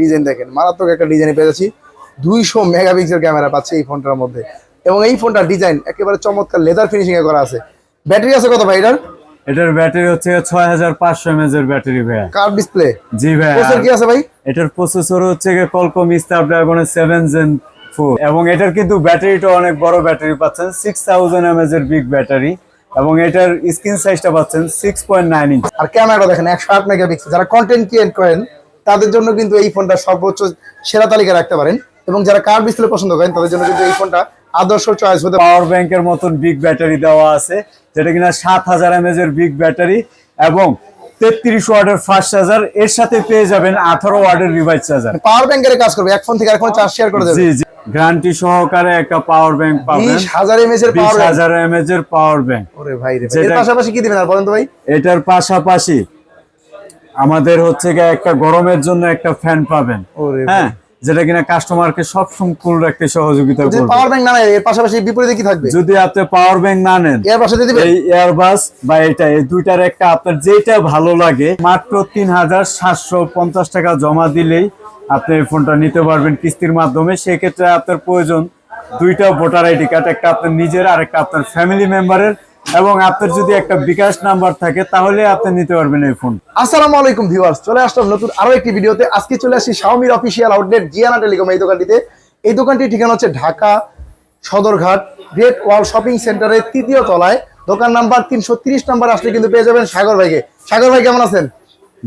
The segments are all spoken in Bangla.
ডিজাইন দেখেন, মারাত্মক একটা ডিজাইন পেয়ে যাচ্ছি। 200 মেগাপিক্সেল ক্যামেরা পাচ্ছে এই ফোনটার মধ্যে, এবং এই ফোনটার ডিজাইন একেবারে চমৎকার লেদার ফিনিশিং এ করা আছে। ব্যাটারি আছে কত ভাই এটার? এটার ব্যাটারি হচ্ছে 6500 mAh এর ব্যাটারি ভাই। Curve display. জি ভাই। প্রসেসর কি আছে ভাই? এটার প্রসেসর হচ্ছে Qualcomm Snapdragon 7 Gen 4 এবং এটার কিন্তু ব্যাটারিটা অনেক বড় ব্যাটারি পাচ্ছেন, 6000 mAh এর বিগ ব্যাটারি, এবং এটার স্ক্রিন সাইজটা পাচ্ছেন 6.9 ইঞ্চ। আর ক্যামেরাটা দেখেন 108 মেগাপিক্সেল। যারা কন্টেন্ট ক্রিয়েট করেন তাদের জন্য কিন্তু এই ফোনটা সর্বোচ্চ সেরা তালিকা রাখতে পারেন, এবং যারা কার্ভ ডিসপ্লে পছন্দ করেন তাদের জন্য কিন্তু এই ফোনটা আদর্শ চয়েস হতে। পাওয়ার ব্যাংকের মতন বিগ ব্যাটারি দেওয়া আছে, যেটা কিনা 7000 mAh এর বিগ ব্যাটারি এবং 33 ওয়াটের ফাস্ট চার্জার, এর সাথে পেয়ে যাবেন 18 ওয়াটের রিভাইস চার্জার। পাওয়ার ব্যাংকের কাজ করবে, এক ফোন থেকে আরেক ফোনে চার্জ শেয়ার করে দেবে। জি জি, গ্যারান্টি সহকারে একটা পাওয়ার ব্যাংক পাবেন, 20000 mAh এর পাওয়ার ব্যাংক। 20000 mAh এর পাওয়ার ব্যাংক। ওরে ভাই রে, এর পাশাপাশি কি দিবেন আর বলেন তো ভাই? এটার পাশাপাশি আমাদের হচ্ছে একটা গরমের জন্য একটা ফ্যান পাবেন, হ্যাঁ, যেটা কিনা কাস্টমারকে সব সময় কুল রাখতে সহযোগিতা করবে। যদি পাওয়ার ব্যাংক না নেন, এর পাশাপাশি বিপরীতে কি থাকবে? যদি আপনি পাওয়ার ব্যাংক না নেন, এয়ারবাস দিয়ে দিবেন। এই এয়ারবাস বা এটা, এই দুইটার একটা আপনার যেটা ভালো লাগে, মাত্র 3750 টাকা জমা দিলেই আপনি এই ফোনটা নিতে পারবেন কিস্তির মাধ্যমে। সেক্ষেত্রে আপনার প্রয়োজন দুইটা ভোটার আইডি কার্ড, একটা আপনার নিজের আর একটা আপনার ফ্যামিলি মেম্বারের, এবং আপনার যদি একটা বিকাশ নাম্বার থাকে তাহলে আপনি নিতে পারবেন এই ফোন। আসসালামু আলাইকুম ভিউয়ার্স, চলে আসলাম নতুন আরো একটি ভিডিওতে। আজকে চলে আসি শাওমির অফিসিয়াল আউটলেট জিয়ানা টেলিকম এই দোকানটিতে। এই দোকানটির ঠিকানা হচ্ছে ঢাকা সদরঘাট গ্রেট ওয়াল শপিং সেন্টারের 3য় তলায়, দোকান নাম্বার 330 নাম্বার। আসলে কিন্তু পেয়ে যাবেন সাগর ভাইকে। সাগর ভাই কেমন আছেন?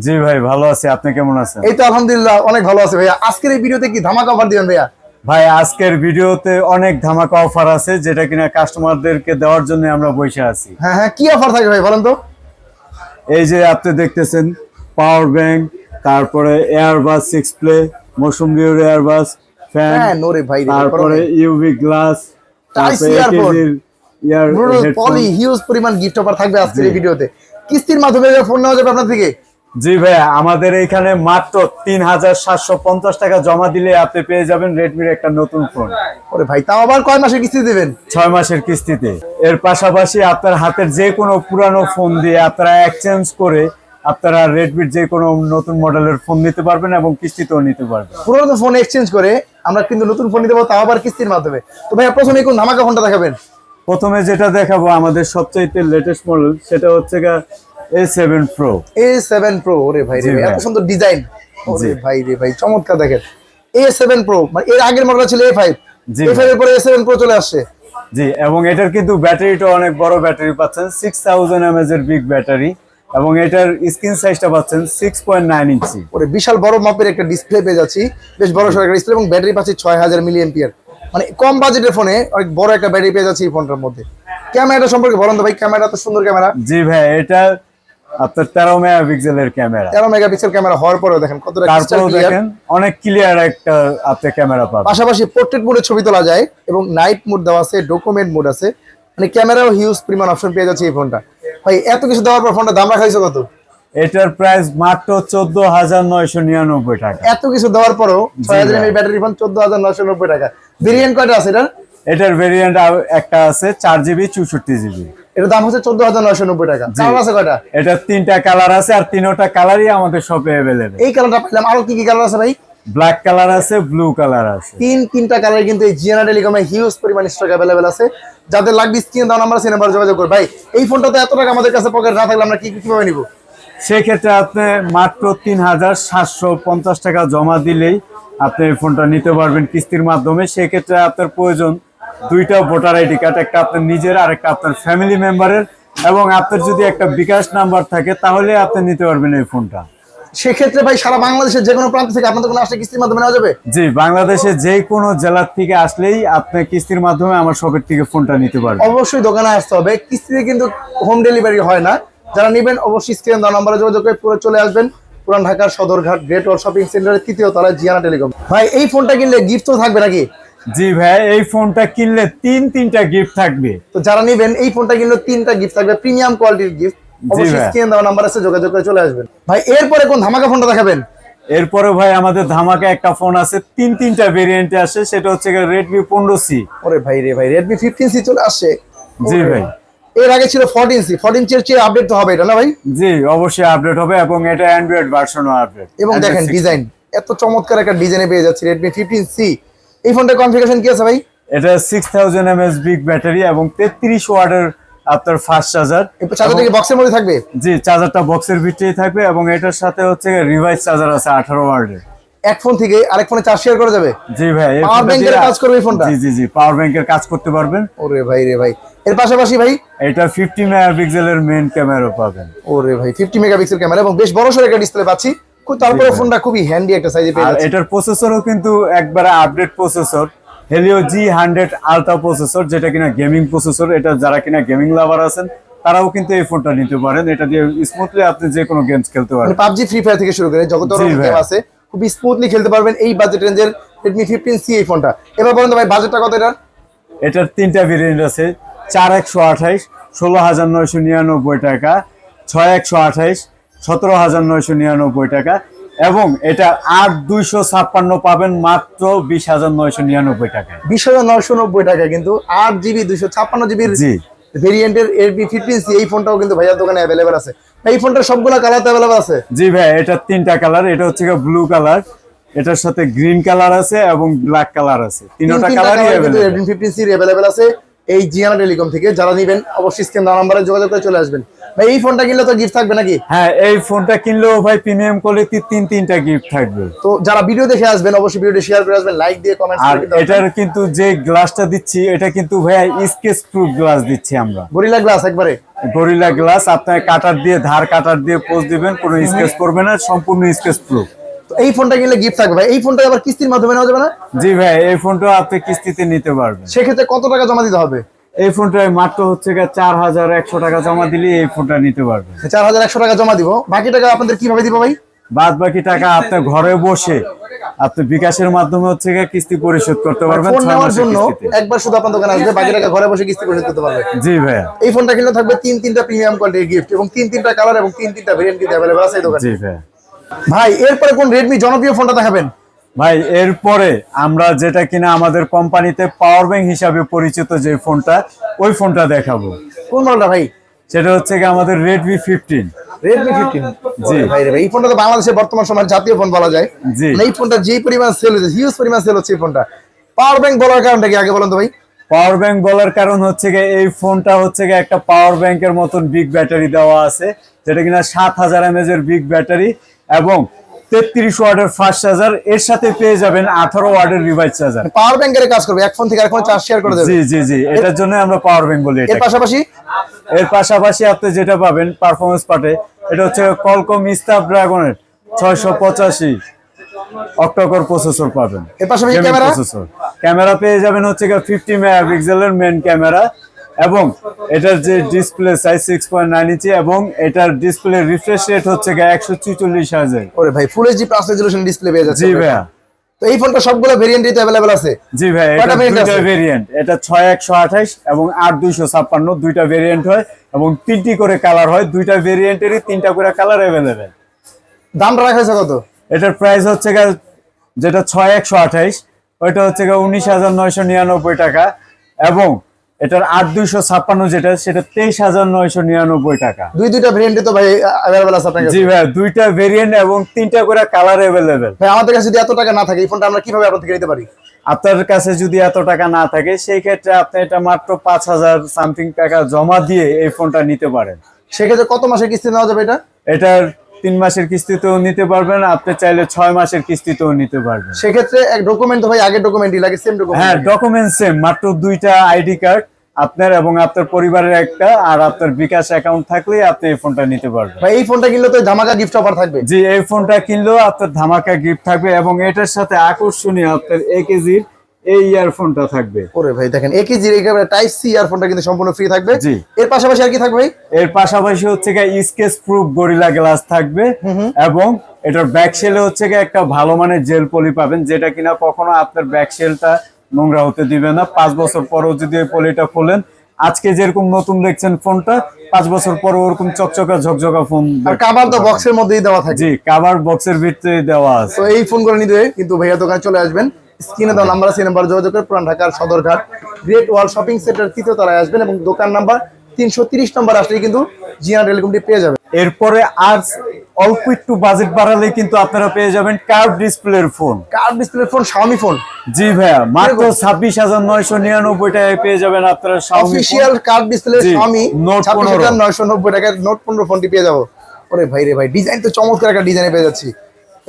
জি ভাই ভালো আছি, আপনি কেমন আছেন? এই তো আলহামদুলিল্লাহ অনেক ভালো আছে ভাইয়া। আজকের এই ভিডিওতে কি ধামাকা অফার দিবেন ভাইয়া? ভাই আজকের ভিডিওতে অনেক ধামাকা অফার আছে, যেটা কিনা কাস্টমারদেরকে দেওয়ার জন্য আমরা বসে আছি। হ্যাঁ হ্যাঁ, কি অফার থাকে ভাই বলেন তো? এই যে আপনি দেখতেছেন পাওয়ার ব্যাংক, তারপরে এয়ারবাস 6 প্লে, মৌসুমবিহীন এয়ারবাস ফ্যান, হ্যাঁ নোরে ভাই, তারপরে ইউভি গ্লাস, তারপরে পলি হিউজ পরিমাণ গিফট অফার থাকবে আজকের এই ভিডিওতে। কিস্তির মাধ্যমে ফোন নেওয়া যাবে আপনার থেকে। জি ভাই, আমাদের এইখানে মাত্র 3750 টাকা জমা দিলে আপনি পেয়ে যাবেন রেডমির একটা নতুন ফোন। ওরে ভাই, তাও আবার কয় মাসের কিস্তি দিবেন? 6 মাসের কিস্তিতে। এর পাশাপাশি আপনার হাতের যে কোনো পুরানো ফোন দিয়ে আপনারা এক্সচেঞ্জ করে আপনারা রেডমির যে কোনো নতুন মডেলের ফোন নিতে পারবেন এবং কিস্তিতেও নিতে পারবেন। পুরনো ফোন এক্সচেঞ্জ করে আমরা কিন্তু নতুন ফোন নিতে পারবো, তাও আবার কিস্তির মাধ্যমে। তো ভাই প্রথমে কোন ধামাকা ফোনটা দেখাবেন? প্রথমে যেটা দেখাবো আমাদের সবচাইতে লেটেস্ট মডেল, সেটা হচ্ছে A7 Pro। A7 Pro, ওরে ভাই রে, এত সুন্দর ডিজাইন। ওরে ভাই রে ভাই, চমৎকার দেখেন। A7 Pro মানে এর আগের মডেল ছিল A5, A5 এর পরে A7 Pro চলে আসছে। জি, এবং এটার কিন্তু ব্যাটারিটা অনেক বড় ব্যাটারি পাচ্ছেন, 6000 mAh এর বিগ ব্যাটারি, এবং এটার স্ক্রিন সাইজটা পাচ্ছেন 6.9 ইঞ্চি। ওরে বিশাল বড় মাপের একটা ডিসপ্লে পেয়ে যাচ্ছি, বেশ বড় সড়ো একটা ডিসপ্লে, এবং ব্যাটারি পাচ্ছি 6000 মিলিঅ্যাম্পিয়ার। মানে কম বাজেটের ফোনে অনেক বড় একটা ব্যাটারি পেয়ে যাচ্ছে এই ফোনটার মধ্যে। ক্যামেরাটা সম্পর্কে বলেন তো ভাই, ক্যামেরা তো সুন্দর ক্যামেরা। জি ভাই, এটা আপনার 13 মেগাপিক্সেলের ক্যামেরা। 13 মেগাপিক্সেল ক্যামেরা হওয়ার পরেও দেখেন কতটা ক্রিস্টাল ক্লিয়ার, দেখেন অনেক ক্লিয়ার একটা আপনি ক্যামেরা পাবেন। পাশাপাশি পোর্ট্রেট মোডে ছবি তোলা যায়, এবং নাইট মোড দেওয়া আছে, ডকুমেন্ট মোড আছে, মানে ক্যামেরাও হিউজ পরিমাণ অপশন পেয়ে যাচ্ছে এই ফোনটা। ভাই এত কিছু দেওয়ার পর ফোনটা দাম রাখা হয়েছে কত? এটার প্রাইস মাত্র 14999 টাকা। এত কিছু দেওয়ার পরও 6000 mAh ব্যাটারি ফোন 14990 টাকা। ভেরিয়েন্ট কয়টা আছে এটার? এটার ভেরিয়েন্ট একটা আছে 4GB 64GB। এটার দাম হচ্ছে 14990 টাকা। কালার আছে কয়টা? এটা 3টা কালার আছে, আর 3টা কালারই আমাদের শপে अवेलेबल। এই কালারটা পেলাম, আরো কি কি কালার আছে ভাই? ব্ল্যাক কালার আছে, ব্লু কালার আছে। তিনটা কালার কিন্তু এই জিয়ানা টেলিকমে হিউজ পরিমাণ স্টক अवेलेबल আছে। যাদের লাগবে স্ক্রিনে দেওয়া নাম্বার আছে, নাম্বার যোগাযোগ করুন। ভাই এই ফোনটা তো এত টাকা আমাদের কাছে পকেট না থাকলে আমরা কিভাবে নিব? সেক্ষেত্রে আপনি মাত্র 3750 টাকা জমা দিলেই আপনি এই ফোনটা নিতে পারবেন কিস্তির মাধ্যমে। সেক্ষেত্রে আপনার প্রয়োজন দুইটা ভোটার আইডি কার্ড, একটা আপনার নিজের আর একটা আপনার ফ্যামিলি মেম্বারের, এবং আপনার যদি একটা বিকাশ নাম্বার থাকে তাহলে আপনি নিতে পারবেন এই ফোনটা। সেক্ষেত্রে ভাই সারা বাংলাদেশের যে কোনো প্রান্ত থেকে আপনাদের কোনো আসলে কিস্তির মাধ্যমে নেওয়া যাবে? জি, বাংলাদেশের যে কোনো জেলার থেকে আসলেই আপনি কিস্তির মাধ্যমে আমার শপের থেকে ফোনটা নিতে পারবেন। অবশ্যই দোকানে আসতে হবে, কিস্তিতে কিন্তু হোম ডেলিভারি হয় না। যারা নেবেন অবশ্যই স্ক্রিনে দেওয়া নাম্বারে যোগাযোগ করে পুরো চলে আসবেন পুরান ঢাকার সদরঘাট গ্রেট ওয়াল শপিং সেন্টারের 3য় তলায় জিয়ানা টেলিকম। ভাই এই ফোনটা কিনলে গিফট তো থাকবে নাকি? জি ভাই, এই ফোনটা কিনলে তিনটা গিফট থাকবে। তো যারা নেবেন এই ফোনটা কিনলে 3টা গিফট থাকবে, প্রিমিয়াম কোয়ালিটির গিফট। অবশ্যই স্ক্রিনে দেওয়া নাম্বার আছে, যোগাযোগ করে চলে আসবেন। ভাই এরপরে কোন ধামাকা ফোনটা দেখাবেন? এরপরে ভাই আমাদের ধামাকা একটা ফোন আছে, তিনটা ভেরিয়েন্টে আসে, সেটা হচ্ছে Redmi 15C। ওরে ভাই রে ভাই, Redmi 15C চলে আসছে। জি ভাই, এর আগে ছিল 14C, 14C এর চেয়ে আপডেট তো হবে এটা না ভাই? জি অবশ্যই আপডেট হবে, এবং এটা অ্যান্ড্রয়েড ভার্সনও আপডেট। এবং দেখেন ডিজাইন এত চমৎকার একটা ডিজাইনে পেয়ে যাচ্ছি Redmi 15C। এই ফোনটার কনফিগারেশন কি আছে ভাই? এটা 6000 mAh বিগ ব্যাটারি এবং 33 ওয়াটের আপনার ফাস্ট চার্জার। চার্জারটা কি বক্সের মধ্যে থাকবে? জি, চার্জারটা বক্সের ভিতরেই থাকবে এবং এটার সাথে হচ্ছে রিভাইস চার্জার আছে 18 ওয়াটের। এক ফোন থেকে আরেক ফোনে চার্জ শেয়ার করা যাবে? জি ভাই, পাওয়ার ব্যাংকের কাজ করবে এই ফোনটা? জি জি জি, পাওয়ার ব্যাংকের কাজ করতে পারবেন। ওরে ভাই রে ভাই, এর পাশাপাশি ভাই এটা 50 মেগাপিক্সেলের মেইন ক্যামেরা পাবেন। ওরে ভাই 50 মেগাপিক্সেল ক্যামেরা এবং বেশ বড় সড় একটা ডিসপ্লে পাচ্ছি। তারপরে ফোনটা খুবই হ্যান্ডি একটা সাইজে পেয়ে আর যাচ্ছে। এটার প্রসেসরও কিন্তু একবারে update processor, Helio G100 ultra processor, যেটা কিনা গেমিং প্রসেসর। এটা যারা কিনা গেমিং লাভার আছেন তারাও কিন্তু এই ফোনটা নিতে পারেন। এটা দিয়ে স্মুথলি আপনি যে কোনো গেমস খেলতে পারেন। পাবজি, ফ্রি ফায়ার থেকে শুরু করে যত ধরনের গেম আছে খুব স্মুথলি খেলতে পারবেন এই বাজেট রেঞ্জের Redmi 15C এই ফোনটা। এবার বলেন তো ভাই বাজেটটা কত এটার? এটার তিনটা ভেরিয়েন্ট আছে, 4128 16,999 টাকা, 6128 17,999 টাকা এবং এটা 8256 পাবেন মাত্র 20,999 টাকায়। 20,990 টাকা কিন্তু 8GB 256GB জি ভেরিয়েন্টের Redmi 15C এই ফোনটাও কিন্তু ভাইয়ার দোকানে অ্যাভেলেবল আছে। এই ফোনটার সবগুলা কালার অ্যাভেলেবল আছে? জি ভাই, এটা তিনটা কালার। এটা হচ্ছে ব্লু কালার, এটার সাথে গ্রিন কালার আছে এবং ব্ল্যাক কালার আছে। তিনটা কালারই কিন্তু अवेलेबल। Redmi 15C অ্যাভেলেবল আছে এই জিয়ানা টেলিকম থেকে। যারা নেবেন অবশ্যই স্ক্রিন দেওয়া নম্বরে যোগাযোগ করে চলে আসবেন। ভাই এই ফোনটা কিনলে তো গিফট থাকবে নাকি? হ্যাঁ, এই ফোনটা কিনলেও ভাই প্রিমিয়াম কোয়ালিটি তিনটা গিফট থাকবে। তো যারা ভিডিও দেখে আসবেন অবশ্যই ভিডিওটি শেয়ার করে আসবেন, লাইক দিয়ে কমেন্ট আর করে। এটার কিন্তু যে গ্লাসটা দিচ্ছি এটা কিন্তু ভাই স্কেচ প্রুফ গ্লাস দিচ্ছি আমরা। গরিলা গ্লাস একবারে গরিলা গ্লাস, আপনার কাটার দিয়ে ধার কাটার দিয়ে পোস্ট দিবেন, কোনো স্কেচ করবে না, সম্পূর্ণ স্কেচ প্রুফ। তো এই ফোনটা কিনলে গিফট থাকবে ভাই। এই ফোনটা আবার কিস্তির মাধ্যমে নেওয়া যাবে না? জি ভাই, এই ফোনটা আপনি কিস্তিতে নিতে পারবেন। সেক্ষেত্রে কত টাকা জমা দিতে হবে? এই ফোনটায় মাত্র হচ্ছে 4100 টাকা জমা দিলে এই ফোনটা নিতে পারবেন। 4100 টাকা জমা দিব, বাকি টাকা আপনাদের কিভাবে দিব ভাই? বাদ বাকি টাকা আপনি ঘরে বসে আপনি বিকাশের মাধ্যমে হচ্ছে কিস্তি পরিশোধ করতে পারবেন। ফোন 6 নেওয়ার মাসের জন্য কিস্তিতে। একবার শুধু আপনার দোকানে আসবে, বাকি টাকা ঘরে বসে কিস্তি পরিশোধ করতে পারবে। জি ভাইয়া। এই ফোনটা কিনলে থাকবে তিনটা প্রিমিয়াম কোয়ালিটির গিফট এবং তিনটা কালার এবং তিনটা ভেরিয়েন্ট কিন্তু अवेलेबल আছে এই দোকানে। জি ভাইয়া। ভাই এরপরে কোন Redmi জনপ্রিয় ফোনটা দেখাবেন? ভাই এরপরে আমরা যেটা কিনা আমাদের কোম্পানিতে পাওয়ার ব্যাংক হিসাবে পরিচিত যে ফোনটা, ওই ফোনটা দেখাবো। কোন মডেলটা ভাই? সেটা হচ্ছে আমাদের Redmi 15। Redmi 15 জি ভাই রে ভাই, এই ফোনটা তো বাংলাদেশের বর্তমান সময়ের জাতীয় ফোন বলা যায়। জি। এই ফোনটা যে পরিমাণ সেল হচ্ছে, হিউজ পরিমাণ সেল হচ্ছে এই ফোনটা। পাওয়ার ব্যাংক বলার কারণটা কি আগে বলেন তো ভাই? পাওয়ার ব্যাংক বলার কারণ হচ্ছে এই ফোনটা হচ্ছে একটা পাওয়ার ব্যাংকের মতন বিগ ব্যাটারি দেওয়া আছে, যেটা কিনা 7000 mAh এর বিগ ব্যাটারি এবং 33 ওয়াটের ফাস্ট চার্জার। এর সাথে পেয়ে যাবেন 18 ওয়াটের রিভাইস চার্জার। পাওয়ার ব্যাংকের কাজ করবে, এক ফোন থেকে আরেক ফোনে চার্জ শেয়ার করে দেবে। জি জি জি, এটার জন্য আমরা পাওয়ার ব্যাংক বলি। এর পাশাপাশি আপনি যেটা পাবেন পারফরম্যান্স পার্টে, এটা হচ্ছে Qualcomm Snapdragon 685 অক্টাকোর প্রসেসর পাবেন। এর পাশাপাশি ক্যামেরা পেয়ে যাবেন হচ্ছে 50 মেগাপিক্সেলের মেইন ক্যামেরা এবং এটার যে ডিসপ্লে সাইজ 6.9 ইঞ্চি এবং এটার ডিসপ্লে রিফ্রেশ রেট হচ্ছে 144 হার্জ। ওরে ভাই full HD plus resolution display পেয়ে যাচ্ছে। জি ভাইয়া। তো এই ফোনটা সবগুলো ভেরিয়েন্টই তো अवेलेबल আছে? জি ভাই, এটা দুইটা ভেরিয়েন্ট, এটা 6128 এবং 8256 দুইটা ভেরিয়েন্ট হয় এবং তিনটি করে কালার হয়। দুইটা ভেরিয়েন্টেরই তিনটা করে কালার अवेलेबल। দামটা রাখা হয়েছে কত? এটার প্রাইস হচ্ছে যেটা 6128 ওইটা হচ্ছে 19,999 টাকা এবং এটার 8256 যেটা সেটা 23,999 টাকা। দুইটা ভেরিয়েন্টে তো ভাই अवेलेबल আছে আপনার কাছে? জি ভাই, দুইটা ভেরিয়েন্ট এবং তিনটা করে কালার अवेलेबल। ভাই আমাদের কাছে যদি এত টাকা না থাকে এই ফোনটা আমরা কিভাবে আপনাদের থেকে নিতে পারি? আপনার কাছে যদি এত টাকা না থাকে সেই ক্ষেত্রে আপনি এটা মাত্র 5000 সামথিং টাকা জমা দিয়ে এই ফোনটা নিতে পারেন। সেক্ষেত্রে কত মাসের কিস্তি নেওয়া যাবে এটা? এটার 3 মাসের কিস্তিতেও নিতে পারবেন, আপনি চাইলে 6 মাসের কিস্তিতেও নিতে পারবেন। সেক্ষেত্রে এক ডকুমেন্ট তো ভাই আগের ডকুমেন্টই লাগে, সেম ডকুমেন্ট? হ্যাঁ, ডকুমেন্ট সেম, মাত্র দুইটা আইডি কার্ড আপনার এবং আপনার পরিবারের একটা, আর আপনার বিকাশ অ্যাকাউন্ট থাকলেই আপনি এই ফোনটা নিতে পারবেন। ভাই এই ফোনটা কিনলে তো ধামাকা গিফট অফার থাকবে? জি, এই ফোনটা কিনলেও আপনার ধামাকা গিফট থাকবে এবং এটার সাথে আকর্ষণীয় আপনার 1 কেজির এই ইয়ারফোনটা থাকবে। ওরে ভাই দেখেন 1 কেজির একেবারে টাইপ সি ইয়ারফোনটা কিন্তু সম্পূর্ণ ফ্রি থাকবে। জি। এর পাশাপাশি আর কি থাকবে ভাই? এর পাশাপাশি হচ্ছে স্কেচ প্রুফ গরিলা গ্লাস থাকবে এবং এটার ব্যাক শেলে হচ্ছে একটা ভালো মানের জেল পলি পাবেন, যেটা কিনা কখনো আপনার ব্যাক শেলটা নোংরা হতে দিবে না। 5 বছর পরও যদি এই পলিটা খোলেন, আজকে যেরকম নতুন দেখছেন ফোনটা, 5 বছর পর ওরকম চকচকা ঝকঝকা ফোন। আর কভার তো বক্সের মধ্যেই দেওয়া থাকে? জি, কভার বক্সের ভিতরে দেওয়া আছে। তো এই ফোনগুলো নিতে কিন্তু ভাইয়া দোকানে চলে আসবেন, স্ক্রিনে দেওয়া নাম্বার আছে, এই নাম্বার যোগাযোগ করে পুরান ঢাকার সদরঘাট গ্রেট ওয়াল শপিং সেন্টার 3য় তলায় আসবেন এবং দোকান নাম্বার 330 নম্বর আসলে কিন্তু জিয়ানা টেলিকমটি পেয়ে যাবে। এরপরে আর অল্প একটু বাজেট বাড়ালে কিন্তু আপনারা পেয়ে যাবেন কার্ভ ডিসপ্লের phone. Curve display phone, Xiaomi phone. জি ভাইয়া, মাত্র 26,999 টাকায় পেয়ে যাবেন আপনারা Xiaomi official curve display Xiaomi note 26,990 টাকায় নোট 15 ফোনটি পেয়ে যাবো। ওরে ভাই রে ভাই, ডিজাইন তো চমৎকার একটা ডিজাইনে পেয়ে যাচ্ছি।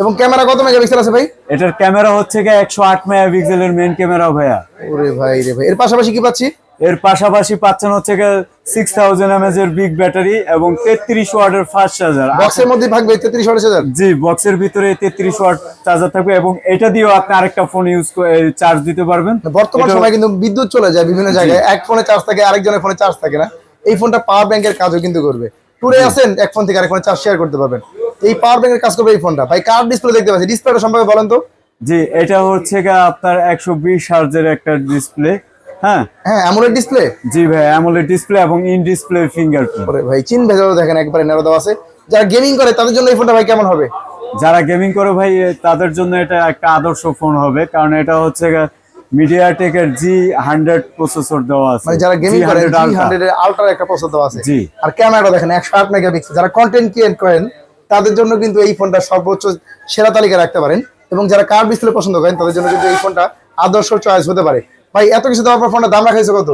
এবং ক্যামেরা কত মেগাপিক্সেল আছে ভাই? এটার ক্যামেরা হচ্ছে গিয়ে 108 মেগাপিক্সেলের মেইন ক্যামেরা ভাইয়া। ওরে ভাই রে ভাই, এর পাশাপাশি কি পাচ্ছি? এর পাশাপাশি পাচ্ছেন হচ্ছে গিয়ে 6000 mAh এর বিগ ব্যাটারি এবং 33 ওয়াটের ফাস্ট চার্জার। বক্সের মধ্যে থাকবে 33 ওয়াটের চার্জার। জি, বক্সের ভিতরে 33 ওয়াট চার্জার থাকবে এবং এটা দিয়েও আপনি আরেকটা ফোন ইউজ করে চার্জ দিতে পারবেন। বর্তমান সময় কিন্তু বিদ্যুৎ চলে যায় বিভিন্ন জায়গায়, এক ফোনে চার্জ থাকে, আরেকজনের ফোনে চার্জ থাকে না। এই ফোনটা পাওয়ার ব্যাংকের কাজও কিন্তু করবে। ট্যুরে আসেন, এক ফোন থেকে আরেক ফোনে চার্জ শেয়ার করতে পারবেন। এই পাওয়ার ব্যাংকের কাজ করবে এই ফোনটা। ভাই কার্ভ ডিসপ্লে দেখতে পাচ্ছি, ডিসপ্লেটা সম্পর্কে বলেন তো। জি, এটা হচ্ছে গিয়ে আপনার 120 হার্জের একটা ডিসপ্লে। হ্যাঁ হ্যাঁ, অ্যামোলেড ডিসপ্লে। জি ভাই, অ্যামোলেড ডিসপ্লে এবং ইন ডিসপ্লে ফিঙ্গারপ্রিন্ট। ওরে ভাই, চিন ভেজাও দেখেন একবারে ন্যারো দেওয়া আছে। যারা গেমিং করে তাদের জন্য এই ফোনটা ভাই কেমন হবে? যারা গেমিং করে ভাই তাদের জন্য এটা একটা আদর্শ ফোন হবে, কারণ এটা হচ্ছে মিডিয়াটেকের G100 প্রসেসর দেওয়া আছে। মানে যারা গেমিং করে G100 G100 এর আলট্রা একটা প্রসেসর দেওয়া আছে। জি। আর ক্যামেরাটা দেখেন 108 মেগাপিক্সেল। যারা কন্টেন্ট ক্রিয়েট করেন তাদের জন্য কিন্তু এই ফোনটা সর্বোচ্চ সেরা তালিকায় রাখতে পারেন। এবং যারা কার্ভ ডিসপ্লে পছন্দ করেন তাদের জন্য কিন্তু এই ফোনটা আদর্শ চয়েস হতে পারে। ভাই এত কিছু দেওয়ার পর ফোনটা দাম রাখা হয়েছে কত?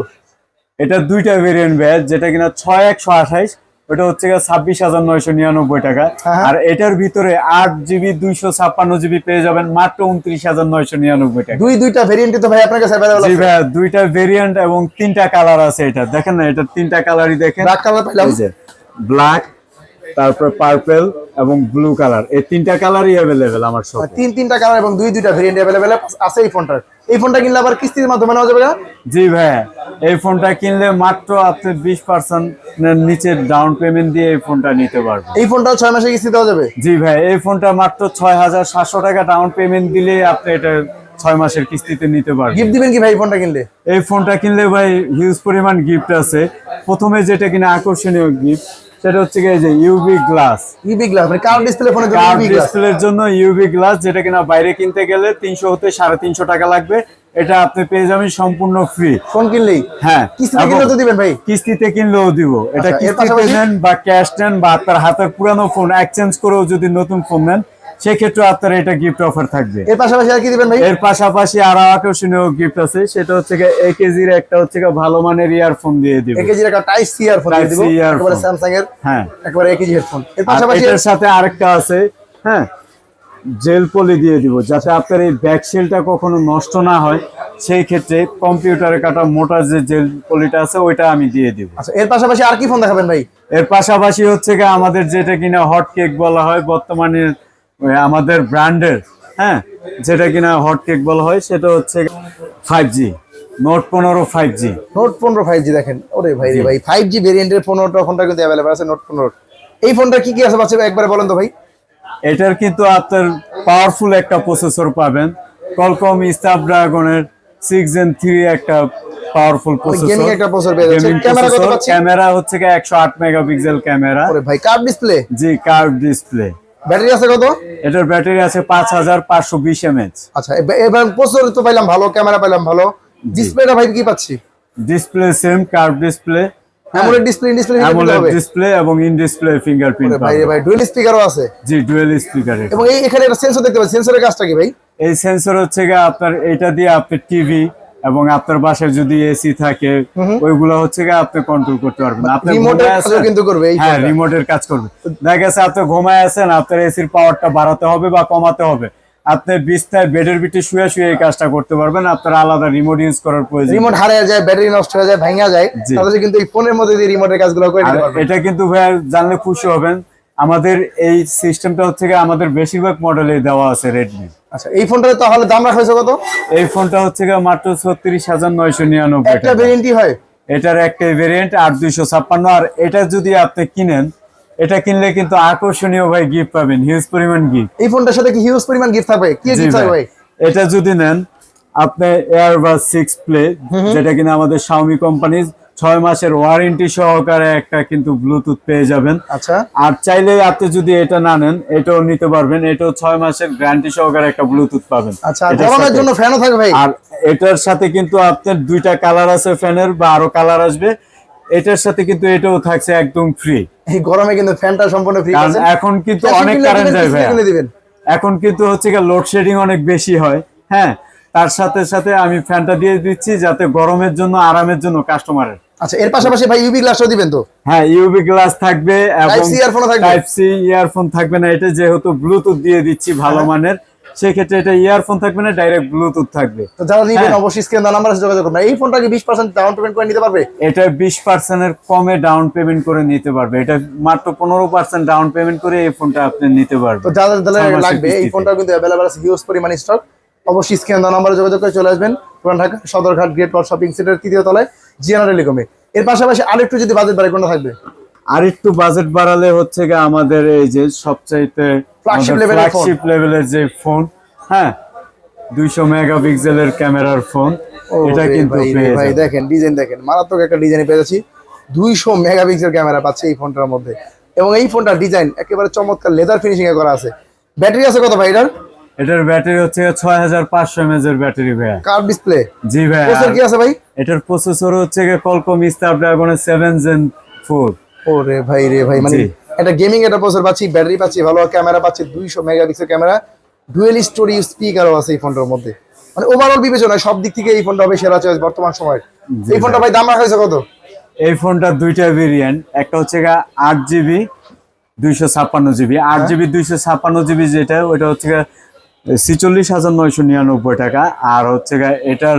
এটা দুইটা ভেরিয়েন্ট ভাই, যেটা কিনা 6128, ওটা হচ্ছে 26,999 টাকা। আর এটার ভিতরে 8GB 256GB পেয়ে যাবেন মাত্র 29,999 টাকা। দুইটা ভেরিয়েন্ট তো ভাই আপনার কাছে अवेलेबल আছে? জি ভাই, দুইটা ভেরিয়েন্ট এবং তিনটা কালার আছে। এটা দেখেন না, এটা তিনটা কালারই দেখেন। ব্ল্যাক কালার পাইলাম, ব্ল্যাক, তারপর পার্পল এবং ব্লু কালার, এই তিনটা কালারই अवेलेबल আমার শপে। তিনটা কালার এবং দুইটা ভেরিয়েন্ট अवेलेबल আছে এই ফোনটার। এই ফোনটা কিনলে আবার কিস্তির মাধ্যমে নেওয়া যাবে না? জি ভাই, এই ফোনটা কিনলে মাত্র আপনি 20% এর নিচে ডাউন পেমেন্ট দিয়ে এই ফোনটা নিতে পারবেন। এই ফোনটা 6 মাসে কিস্তি দেওয়া যাবে? জি ভাই, এই ফোনটা মাত্র 6,700 টাকা ডাউন পেমেন্ট দিলে আপনি এটা 6 মাসের কিস্তিতে নিতে পারবেন। গিফট দিবেন কি ভাই এই ফোনটা কিনলে? এই ফোনটা কিনলে ভাই হিউজ পরিমাণ গিফট আছে। প্রথমে যেটা কিনা আকর্ষণীয় গিফট, সেটা হচ্ছে এই যে ইউভি গ্লাস। ইউভি গ্লাস মানে কার্ভ ডিসপ্লে ফোনের জন্য কার্ভ ইউভি গ্লাস। ডিসপ্লের জন্য ইউভি গ্লাস, যেটা কিনা বাইরে কিনতে গেলে 300 হতে 350 টাকা লাগবে। এটা আপনি পেয়ে যাবেন সম্পূর্ণ ফ্রি ফোন কিনলেই। হ্যাঁ, কিস্তিতে কিনলেও তো দিবেন ভাই? কিস্তিতে কিনলেও দিব। এটা আচ্ছা, এর কিস্তিতে পাশাপাশি? নেন বা ক্যাশ নেন বা আপনার হাতের পুরানো ফোন এক্সচেঞ্জ করেও যদি নতুন ফোন নেন, সেক্ষেত্রে আপনার এটা গিফট অফার থাকবে। এর পাশাপাশি আর কি দিবেন ভাই? এর পাশাপাশি আরো আকর্ষণীয় গিফট আছে, সেটা হচ্ছে AKG এর একটা হচ্ছে ভালো মানের ইয়ারফোন দিয়ে দিব। AKG এর একটা টাইপ সি ইয়ারফোন দিয়ে দিব, একেবারে স্যামসাং এর। হ্যাঁ, একেবারে AKG হেডফোন। এর আর পাশাপাশি এটার সাথে আরেকটা আছে, হ্যাঁ, জেল পলি দিয়ে দিব, যাতে আপনার এই ব্যাক সেলটা কখনো নষ্ট না হয়। সেই ক্ষেত্রে কম্পিউটারে কাটা মোটা যে জেল পলিটা আছে ওইটা আমি দিয়ে দিব। আচ্ছা, এর পাশাপাশি আর কি ফোন দেখাবেন ভাই? এর পাশাপাশি হচ্ছে আমাদের যেটা কিনা হট কেক বলা হয় বর্তমানে আমাদের ব্র্যান্ডের, হ্যাঁ, যেটা কিনা হট কেক বলা হয়, সেটা হচ্ছে 5G note 15 5G। Note 15 5G দেখেন। ওরে ভাই রে ভাই, 5G ভেরিয়েন্টের 15টা ফোনটা কিন্তু अवेलेबल আছে নোট 15। এই ফোনটা কি কি আছে বাচ্চা একবারে বলেন তো ভাই। এটার কিন্তু আপনার পাওয়ারফুল একটা প্রসেসর পাবেন, Qualcomm Snapdragon-এর 6 Gen 3 একটা পাওয়ারফুল প্রসেসর। গেমিং একটা প্রসেসর পেয়ে যাচ্ছে। ক্যামেরা কত পাচ্ছি? ক্যামেরা হচ্ছে 108 মেগাপিক্সেল ক্যামেরা। ওরে ভাই, কার্ভ ডিসপ্লে। জি, কার্ভ ডিসপ্লে। ব্যাটারি আছে কত? এটার ব্যাটারি আছে 5520 mAh। আচ্ছা, এবার প্রসেসর তো পাইলাম ভালো, ক্যামেরা পাইলাম ভালো, ডিসপ্লেটা ভাই কি পাচ্ছি? Display same curve display, AMOLED display, AMOLED display এবং ইন ডিসপ্লে ফিঙ্গারপ্রিন্ট ভাই রে ভাই, ডুয়াল স্পিকারও আছে। জি, ডুয়াল স্পিকার। এবং এই এখানে একটা সেন্সর দেখতে পাচ্ছি, সেন্সরের কাজটা কি ভাই? এই সেন্সর হচ্ছে আপনার এটা দিয়ে আপনি টিভি এবং আপনার বাসায় যদি এসি থাকে ওইগুলো হচ্ছে আপনি কন্ট্রোল করতে পারবেন। আপনি রিমোটের কাজও কিন্তু করবে এই হ্যাঁ, ফোনটা। রিমোটের কাজ করবে। দেখা গেছে আপনি ঘুমায় আছেন, আপনার এসির পাওয়ারটা বাড়াতে হবে বা কমাতে হবে, আপনি বিছনায় বেডের ভিতরে শুয়ে শুয়ে এই কাজটা করতে পারবেন। আপনার আলাদা রিমোট ইউজ করার প্রয়োজন। রিমোট হারিয়ে যায়, ব্যাটারি নষ্ট হয়ে যায়, ভাঙা যায়, তাহলে কিন্তু এই ফোনের মধ্যে দিয়ে রিমোটের কাজগুলো করে নিতে পারবেন। এটা কিন্তু ভাই জানলে খুশি হবেন, আমাদের এই সিস্টেমটা হচ্ছে আমাদের বেশিরভাগ মডেলে দেওয়া আছে রেডমি। আচ্ছা, এই ফোনটার তাহলে দাম রাখা হয়েছে কত? এই ফোনটা হচ্ছে মাত্র 36,999 একটা টাকা। ভেরিয়েন্টই হয়? এটার একটা ভেরিয়েন্ট 8256। আর এটা যদি আপনি কিনেন, এটা কিনলে কিন্তু আকর্ষণীয় ভাই গিফট পাবেন, হিউজ পরিমাণ গিফট। এই ফোনটার সাথে কি হিউজ পরিমাণ গিফট থাকবে? কি গিফট থাকবে ভাই? এটা যদি নেন আপনি এয়ারবাস 6 প্লে, যেটা কিনা আমাদের Xiaomi কোম্পানির 6 মাসের ওয়ারেন্টি সহকারে একটা কিন্তু ব্লুটুথ পেয়ে যাবেন। আচ্ছা, আর চাইলে আপনি যদি এটা না নেন এটাও নিতে পারবেন, এটাও 6 মাসের গ্যারান্টি সহকারে একটা ব্লুটুথ পাবেন। আচ্ছা, গরমের জন্য ফ্যানও থাকবে ভাই? আর এটার সাথে কিন্তু আপনার দুইটা কালার আছে ফ্যানের, বা আরো কালার আসবে। এটার সাথে কিন্তু এটাও থাকছে একদম ফ্রি। এই গরমে কিন্তু ফ্যানটা সম্পূর্ণ ফ্রি কারণ আছে। এখন কিন্তু অনেক কারেন্ট যায় ভাই, এখন কিন্তু হচ্ছে কি লোডশেডিং অনেক বেশি হয়। হ্যাঁ, তার সাথে সাথে আমি ফ্যানটা দিয়ে দিচ্ছি যাতে গরমের জন্য আরামের জন্য কাস্টমারের। আচ্ছা, এর পাশাপাশি ভাই ইউভি গ্লাসও দিবেন তো? হ্যাঁ, ইউভি গ্লাস থাকবে এবং টাইপ সি ইয়ারফোন থাকবে। টাইপ সি ইয়ারফোন থাকবে না, এটা যেহেতু ব্লুটুথ দিয়ে দিচ্ছি ভালো মানের, সেক্ষেত্রে এটা ইয়ারফোন থাকবে না, ডাইরেক্ট ব্লুটুথ থাকবে। তো যারা নিবেন অবশ্যই স্ক্রিন দেওয়া নাম্বারে যোগাযোগ করবেন। এই ফোনটাকে 20% ডাউন পেমেন্ট করে নিতে পারবে? এটা 20% এর কমে ডাউন পেমেন্ট করে নিতে পারবে। এটা মাত্র 15% ডাউন পেমেন্ট করে এই ফোনটা আপনি নিতে পারবেন। তো যাদের লাগবে এই ফোনটা কিন্তু अवेलेबल আছে, হিউজ পরিমাণ স্টক। অবশ্যই স্ক্রিন দেওয়া নাম্বারে যোগাযোগ করে চলে আসবেন পুরান ঢাকা সদরঘাট গ্রেট ওয়াল শপিং সেন্টার 3য় তলায় জিয়ানা টেলিকমে। এর পাশাপাশি আরেকটু যদি বাজেট বাড়ে কোনটা থাকবে? আর একটু বাজেট বাড়ালে হচ্ছে গিয়ে আমাদের এই যে সবচাইতে ফ্ল্যাগশিপ লেভেলের যে ফোন, হ্যাঁ 200 মেগাপিক্সেলের ক্যামেরার ফোন, এটা কিন্তু পেয়ে ভাই দেখেন ডিজাইন দেখেন, মারাত্মক একটা ডিজাইন পেয়ে যাচ্ছি। 200 মেগাপিক্সেল ক্যামেরা পাচ্ছে এই ফোনটার মধ্যে, এবং এই ফোনটার ডিজাইন একেবারে চমৎকার লেদার ফিনিশিং এ করা আছে। ব্যাটারি আছে কত ভাই এটার? এটার ব্যাটারি হচ্ছে 6500 mAh এর ব্যাটারি ভাই। Curve display? জি ভাই। প্রসেসর কি আছে ভাই? এটার প্রসেসর হচ্ছে Qualcomm Snapdragon 7 Gen 4। ওরে ভাই রে ভাই, মানে এটা গেমিং এটা প্রসেসর পাচ্ছি, ব্যাটারি পাচ্ছি, ভালো ক্যামেরা পাচ্ছি, 200 মেগাপিক্সেল ক্যামেরা, ডুয়েল স্টোরি স্পিকারও আছে এই ফোনটার মধ্যে। মানে ওভারঅল বিবেচনায় সব দিক থেকে এই ফোনটা হবে সেরা চয়েস বর্তমান সময়। এই ফোনটা ভাই দাম রাখা হয়েছে কত? এই ফোনটা দুইটা ভেরিয়েন্ট, একটা হচ্ছে 8GB 256GB, 8GB 256GB যেটা ওটা হচ্ছে 46,999 টাকা, আর হচ্ছে এটার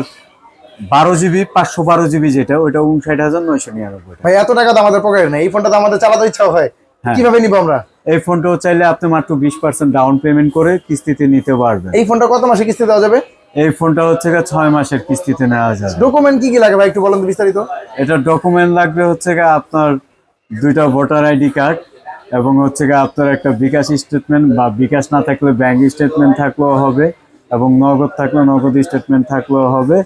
12GB 512GB যেটা ওটা 59,999 টাকা। ভাই এত টাকা তো আমাদের পকেটে নেই, এই ফোনটা তো আমাদের চালাতে ইচ্ছা হয়, কিভাবে নিব আমরা? এই ফোনটাও চাইলে আপনি মাত্র 20% ডাউন পেমেন্ট করে কিস্তিতে নিতে পারবেন। এই ফোনটা কত মাসে কিস্তি দেওয়া যাবে? এই ফোনটা হচ্ছে 6 মাসের কিস্তিতে নেওয়া যাবে। ডকুমেন্ট কি কি লাগে ভাই একটু বলেন তো বিস্তারিত। এটা ডকুমেন্ট লাগবে হচ্ছে আপনার 2টা ভোটার আইডি কার্ড, এবং হচ্ছে আপনার একটা বিকাশ স্টেটমেন্ট, বা বিকাশ না থাকলে ব্যাংক স্টেটমেন্ট থাকলেও হবে, এবং নগদ থাকলে নগদ স্টেটমেন্ট থাকলেও হবে।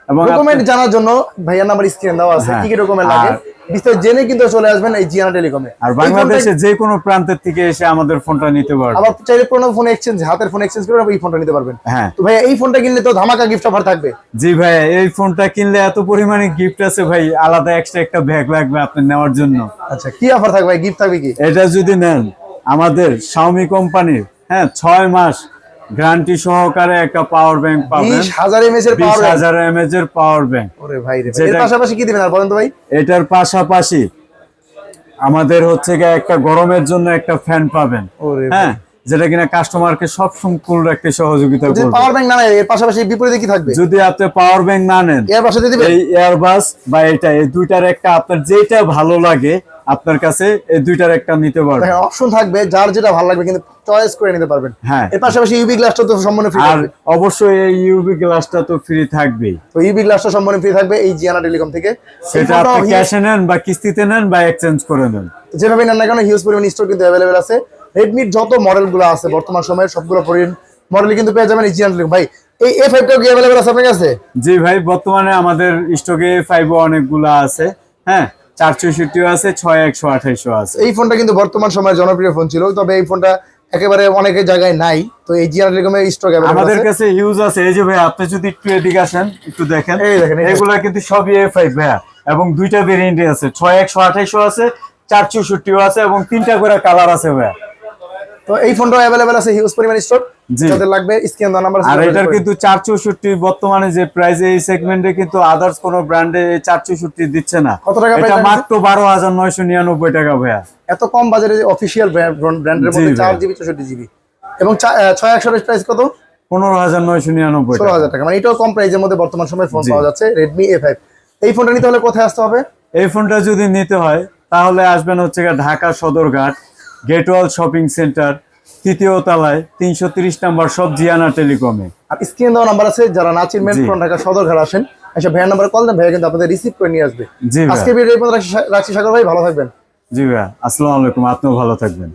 এবং ডকুমেন্ট জানার জন্য ভাইয়ার নাম্বার স্ক্রিন দেওয়া আছে, কি কি ডকুমেন্ট লাগে বিস্তারিত জেনে কিন্তু চলে আসবেন এই জিয়ানা টেলিকমে। আর বাংলাদেশে যে কোনো প্রান্তের থেকে এসে আমাদের ফোনটা নিতে পারবেন। আবার চাইলে পুরনো ফোন এক্সচেঞ্জ, হাতের ফোন এক্সচেঞ্জ করে এই ফোনটা নিতে পারবেন। হ্যাঁ, তো ভাইয়া এই ফোনটা কিনলে তো ধামাকা গিফট অফার থাকবে। জি ভাই, এই ফোনটা কিনলে এত পরিমাণে গিফট আছে ভাই, আলাদা এক্সট্রা একটা ব্যাগ লাগবে আপনি নেওয়ার জন্য। আচ্ছা, কি অফার থাকবে ভাই, গিফট থাকবে কি? এটা যদি নেন আমাদের Xiaomi কোম্পানির 6 মাস গ্যারান্টি সহকারে একটা পাওয়ার ব্যাংক পাবেন, 20,000 mAh এর পাওয়ার ব্যাংক। 20,000 mAh এর পাওয়ার ব্যাংক। ওরে ভাই রে, এর পাশাপাশি কি দিবেন আর বলেন তো ভাই? এটার পাশাপাশি আমাদের হচ্ছে একটা গরমের জন্য একটা ফ্যান পাবেন, হ্যাঁ, যেটা কিনা কাস্টমারকে সব কুল রাখতে সহযোগিতা করবে। পাওয়ার ব্যাংক না নেয় এর পাশাপাশি বিপরীতে কি থাকবে? যদি আপনি পাওয়ার ব্যাংক না নেন, এয়ারবাস দিয়ে দিবেন। এই এয়ারবাস বা এটা, এই দুইটার একটা আপনার যেটা ভালো লাগে আপনার কাছে, এই দুইটার একটা নিতে পারবেন। দেখেন অপশন থাকবে, যার যেটা ভালো লাগবে কিন্তু চয়েস করে নিতে পারবেন। হ্যাঁ, এর পাশাপাশি ইউভি গ্লাসটা তো সম্পূর্ণ ফ্রি আর থাকবে। অবশ্যই এই ইউভি গ্লাসটা তো ফ্রি থাকবেই। তো ইউভি গ্লাসটা সম্পূর্ণ ফ্রি থাকবে এই জিয়ানা টেলিকম থেকে। সেটা আপনি ক্যাশে নেন বা কিস্তিতে নেন বা এক্সচেঞ্জ করে নেন, যেভাবে নেন না কেন হিউজ পরিমাণ স্টক কিন্তু अवेलेबल আছে। রেডমির যত মডেলগুলো আছে বর্তমান সময়ে সবগুলো মডেল কিন্তু পেয়ে যাবেন এই জিয়ানা টেলিকম। ভাই এই A5 টাও কি अवेलेबल আছে আপনার কাছে? জি ভাই, বর্তমানে আমাদের স্টকে 5 অনেকগুলো আছে, হ্যাঁ 464 আছে, 6128 আছে। এই ফোনটা কিন্তু বর্তমান সময়ে জনপ্রিয় ফোন ছিল, তবে এই ফোনটা একেবারে অনেকের জায়গায় নাই। তো এই জিয়ানা টেলিকমের স্টক अवेलेबल আমাদের কাছে হিউজ আছে। এই যে ভাই আপনি যদি একটু এদিকে আসেন একটু দেখেন, এই দেখেন এগুলা কিন্তু সবই A5 ভাই, এবং দুইটা ভেরিয়েন্ট আছে, 6128 আছে, 464 আছে, এবং 3টা করে কালার আছে ভাই। তো এই ফোনটা अवेलेबल আছে হিউজ পরিমাণ স্টক, যাদের লাগবে স্ক্রিন দেওয়া নাম্বার। আর এটার কিন্তু 464 বর্তমানে যে প্রাইস, এই সেগমেন্টে কিন্তু আদার্স কোন ব্র্যান্ডে 464 দিচ্ছে না। কত টাকা এটা মাত্র 12,999 টাকা ভাইয়া। এত কম বাজারে অফিশিয়াল ব্র্যান্ডের মধ্যে 4GB 64GB এবং 6128 প্রাইস কত? 15,999 টাকা। 16,000 টাকা, মানে এটাও কম প্রাইসের মধ্যে বর্তমান সময়ে ফোন পাওয়া যাচ্ছে Redmi A5। এই ফোনটা নিতে হলে কোথায় আসতে হবে? এই ফোনটা যদি নিতে হয় তাহলে আসবেন হচ্ছে ঢাকা সদরঘাট গ্রেট ওয়াল শপিং সেন্টার 3য় তলায় 330 নম্বর সব জিয়ানা টেলিকমে। আর স্ক্রিন দেওয়া নাম্বার আছে, যারা না চিনবেন পুরান ঢাকা সদরঘাট আসেন, এসে ভাইয়ের নাম্বারে কল দেন, ভাইয়া কিন্তু আপনাদের রিসিভ করে নিয়ে আসবে। জি ভাই, আজকে ভিডিও এই পর্যন্ত রাখছি। সাগর ভাই ভালো থাকবেন। জি ভাই, আসসালামু আলাইকুম, আপনিও ভালো থাকবেন।